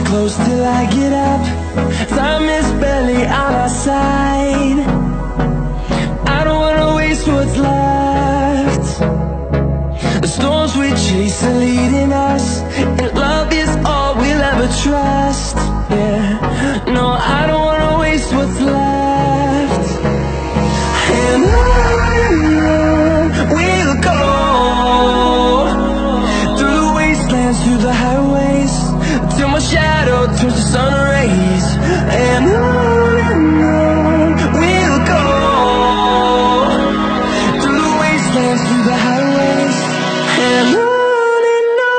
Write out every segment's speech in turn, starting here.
Close till I get up. Time is barely on our side. I don't wanna waste what's left. The storms we chase are leading us, and love is all we'll ever trust. Yeah, no, I don't wanna waste what's left. And on we'll go, through the wastelands, through the highways, till my shadow turns to sun rays. And on we'll go, through the wastelands, through the highways, and on we'll go.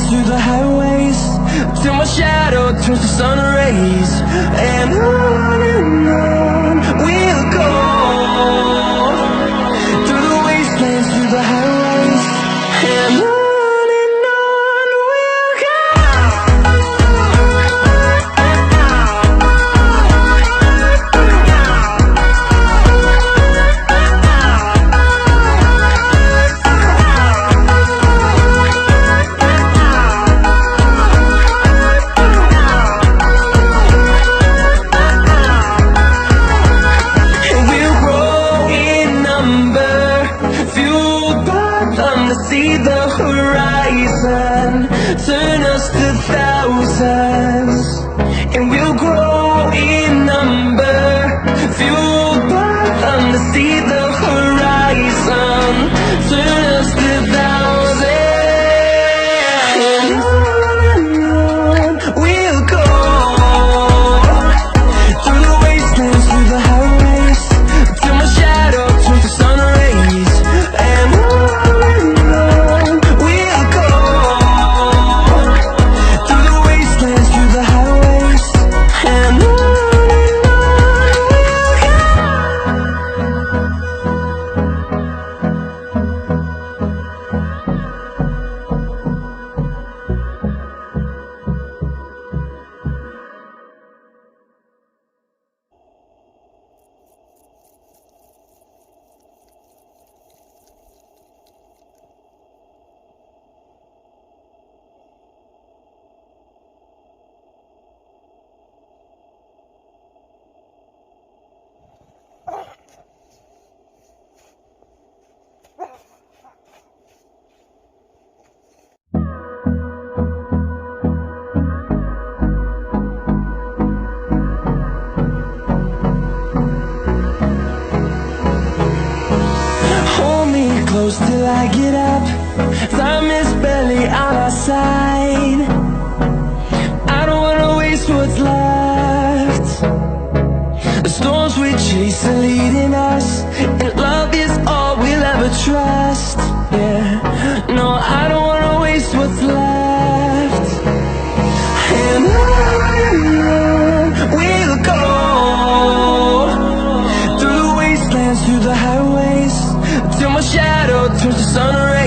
Through the highways, till my shadow turns to sun rays. And on we'll go, through the wastelands, through the highways, and on we'll go. See the horizon, turn us to thousands, and we'll grow in number, fueled by them. To see the horizon, turn us to thousands, and on we'll go, through the wastelands, through the highways, till my shadow turns to sun rays. And close till I get up. Time is barely on our side. I don't wanna waste what's left. The storms we chase are leading us, and love is all we'll ever trust. Yeah, no, I don't wanna waste what's left. And on we'll go, through the wastelands, through the highways, till my shadow turns to sun rays.